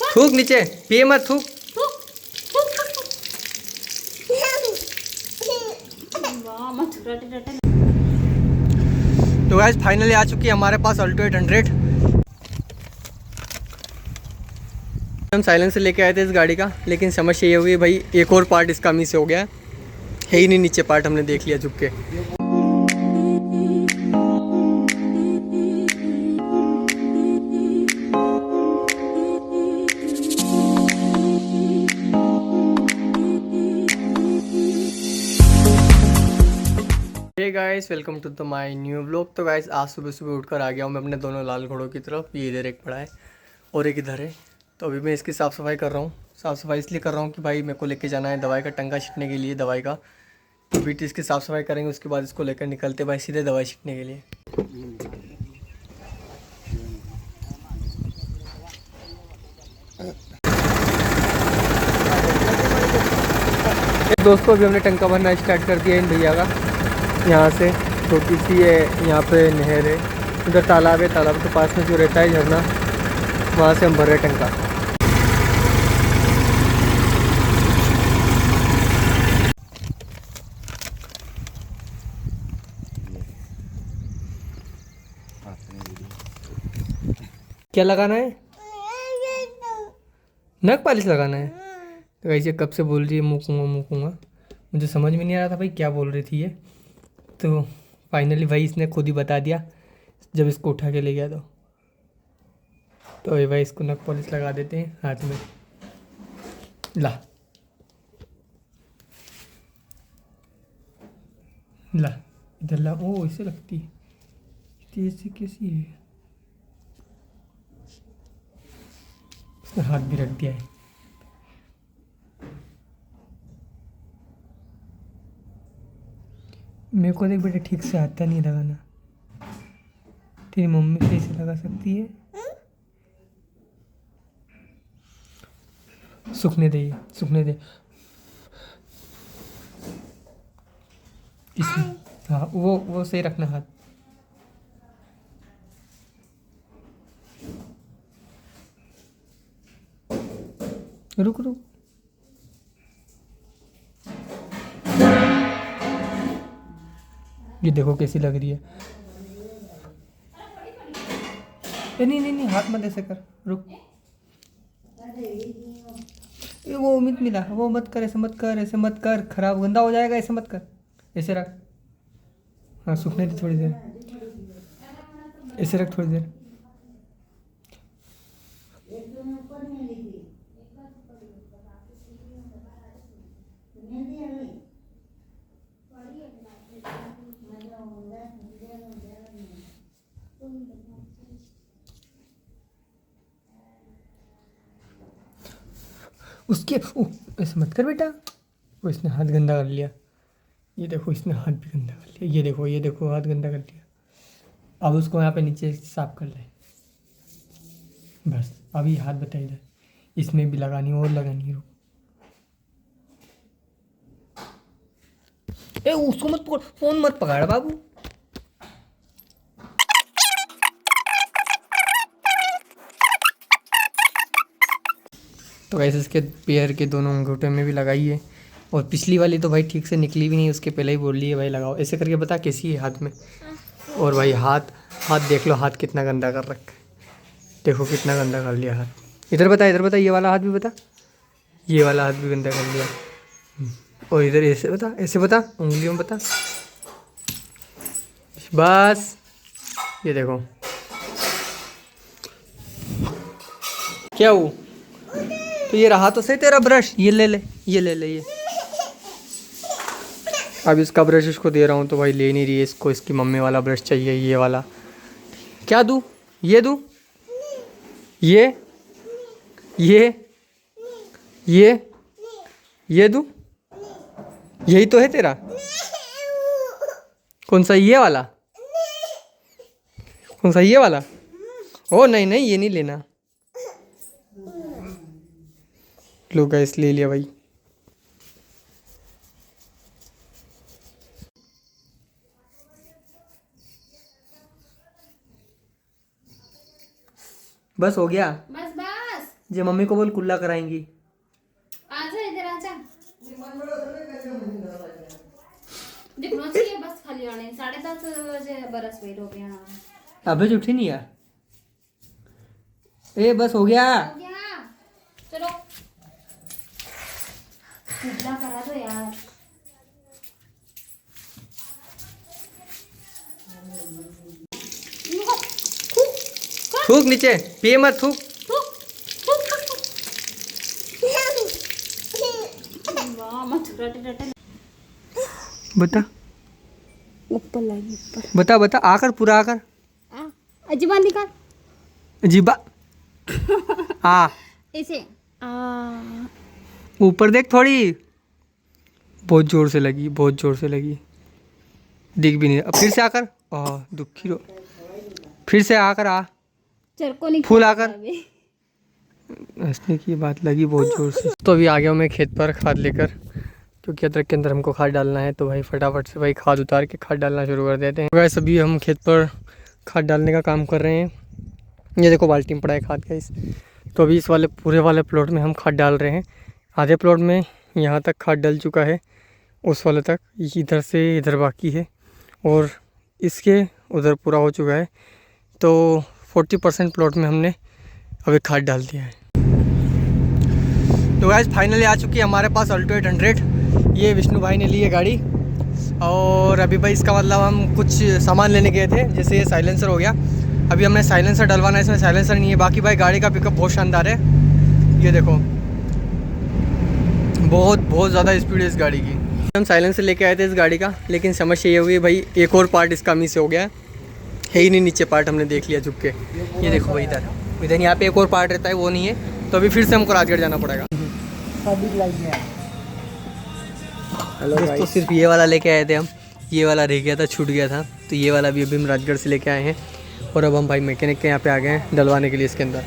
थूक नीचे, पिए मत, थूक। तो गाइस फाइनली आ चुकी है हमारे पास अल्टो 800। हम साइलेंस से लेके आए थे इस गाड़ी का, लेकिन समस्या ये हुई भाई, एक और पार्ट इसका मिस हो गया है ही नहीं, नीचे पार्ट हमने देख लिया झुक के। Hey guys, welcome to the my new blog. तो गाइस आज सुबह सुबह उठकर आ गया हूँ मैं अपने दोनों लाल घोड़ों की तरफ। ये इधर एक पड़ा है और एक इधर है। तो अभी मैं इसकी साफ़ सफाई कर रहा हूँ। साफ़ सफाई इसलिए कर रहा हूँ कि भाई मेरे को लेके जाना है दवाई का टंका छींटने के लिए, दवाई का। तो बीटी इसकी साफ़ सफाई करेंगे, उसके बाद इसको लेकर निकलते भाई सीधे दवाई छींटने के लिए। दोस्तों अभी हमने टंका भरना स्टार्ट कर दिया इन भैया का। यहाँ से छोटी सी है, यहाँ पे नहर है, उधर तालाब है, तालाब के पास में जो रहता है झरना, वहाँ से हम भर रहे टंका। क्या लगाना है? नख पालिश लगाना है। तो ऐसे कब से बोल रही है मुँकूँगा, मुझे समझ में नहीं आ रहा था भाई क्या बोल रही थी ये। तो फाइनली भाई इसने खुद ही बता दिया जब इसको उठा के ले गया। तो ये भाई इसको नख पॉलिश लगा देते हैं हाथ में। ला ला इधर ला। ओ ऐसे लगती है, ऐसे कैसी है? उसने हाथ भी रख दिया है। मेरे को देख बेटा ठीक से आता नहीं लगाना, तेरी मम्मी से इसे लगा सकती है। सूखने दे, सूखने दे इसमें। हाँ वो सही रखना हाथ। रुक रुक, ये देखो कैसी लग रही है। नहीं नहीं नहीं, हाथ मत ऐसे कर, रुक। ये वो उम्मीद मिला, वो मत कर, ऐसे मत कर, ऐसे मत कर, खराब गंदा हो जाएगा, ऐसे मत कर, ऐसे रख। हाँ सूखने दे थोड़ी देर, ऐसे रख थोड़ी देर। उसके ऐसे मत कर बेटा। वो इसने हाथ गंदा कर लिया, ये देखो इसने हाथ भी गंदा कर लिया, ये देखो हाथ गंदा कर लिया। अब उसको यहाँ पे नीचे साफ कर ले बस। अभी हाथ बता इधर, इसमें भी लगानी और लगानी। रुक, ए उसको मत पकड़, फोन मत पकड़ बाबू। तो ऐसे इसके पैर के दोनों अंगूठे में भी लगाई है, और पिछली वाली तो भाई ठीक से निकली भी नहीं, उसके पहले ही बोल रही है भाई लगाओ। ऐसे करके बता कैसी है हाथ में। और भाई हाथ हाथ देख लो, हाथ कितना गंदा कर रखा है, देखो कितना गंदा कर लिया हाथ। इधर बता, इधर बता, ये वाला हाथ भी बता, ये वाला हाथ भी गंदा कर लिया। और इधर ऐसे बता, ऐसे बता, उंगलियों में बता बस। ये देखो क्या हुआ। तो ये रहा तो सही तेरा ब्रश, ये ले ले, ये ले ले ये। अब इसका ब्रश इसको दे रहा हूँ तो भाई ले नहीं रही है इसको, इसकी मम्मी वाला ब्रश चाहिए, ये वाला। क्या दूँ? ये दूँ? ये ये ये दूँ? यही तो है तेरा। कौन सा, ये वाला? कौन सा, ये वाला? ओ नहीं नहीं, ये नहीं लेना। लो गाइस ले लिया भाई। बस हो गया। बस बस जे मम्मी को बोल कुल्ला कराएंगी। आजा इधर आजा। दिखना चाहिए बस खाली आने 10:30 बजे बरस वेट हो गया। अबे उठी नहीं यार। ए बस हो गया। हो गया चलो कुल्ला करा दो यार। थूक नीचे, पिए मत, थूक। बता ऊपर लगी ऊपर। बता बता, आकर पूरा आकर। अजीबा निकाल। जीबा आ ऐसे ऊपर देख थोड़ी। बहुत जोर से लगी, बहुत जोर से लगी, दिख भी नहीं। अब फिर से आकर। दुखी रो। फिर से आकर आ। चल को नहीं फूल आकर। हंसने की बात लगी बहुत जोर से। तो अभी आ गया हूँ मैं खेत पर खाद लेकर, क्योंकि अदरक के अंदर हमको खाद डालना है। तो भाई फटाफट से भाई खाद उतार के खाद डालना शुरू कर देते हैं। वैसे अभी हम खेत पर खाद डालने का काम कर रहे हैं। ये देखो बाल्टी में पड़ा है खाद का इस। तो अभी इस वाले पूरे वाले प्लॉट में हम खाद डाल रहे हैं। आधे प्लॉट में यहाँ तक खाद डल चुका है, उस वाले तक इधर से इधर बाकी है, और इसके उधर पूरा हो चुका है। तो 40% प्लॉट में हमने अभी खाद डाल दिया है। तो गाइस फाइनली आ चुकी है हमारे पास अल्टो 800। ये विष्णु भाई ने ली है गाड़ी, और अभी भाई इसका मतलब हम कुछ सामान लेने गए थे, जैसे ये साइलेंसर हो गया। अभी हमने साइलेंसर डलवाना है, इसमें साइलेंसर नहीं है। बाकी भाई गाड़ी का पिकअप बहुत शानदार है, ये देखो बहुत ज़्यादा स्पीड है इस गाड़ी की। हम साइलेंसर लेके आए थे इस गाड़ी का, लेकिन समस्या ये हुई भाई एक और पार्ट इसका मिस हो गया है ही नहीं। नीचे पार्ट हमने देख लिया चुप के, ये देखो भाई इधर यहाँ पे एक और पार्ट रहता है, वो नहीं है। तो अभी फिर से हमको राजगढ़ जाना पड़ेगा। तो सिर्फ ये वाला लेके आए थे हम, ये वाला रह गया था, छूट गया था। तो ये वाला भी अभी हम राजगढ़ से लेके आए हैं, और अब हम भाई मैकेनिक के यहाँ पे आ गए हैं डलवाने के लिए इसके अंदर।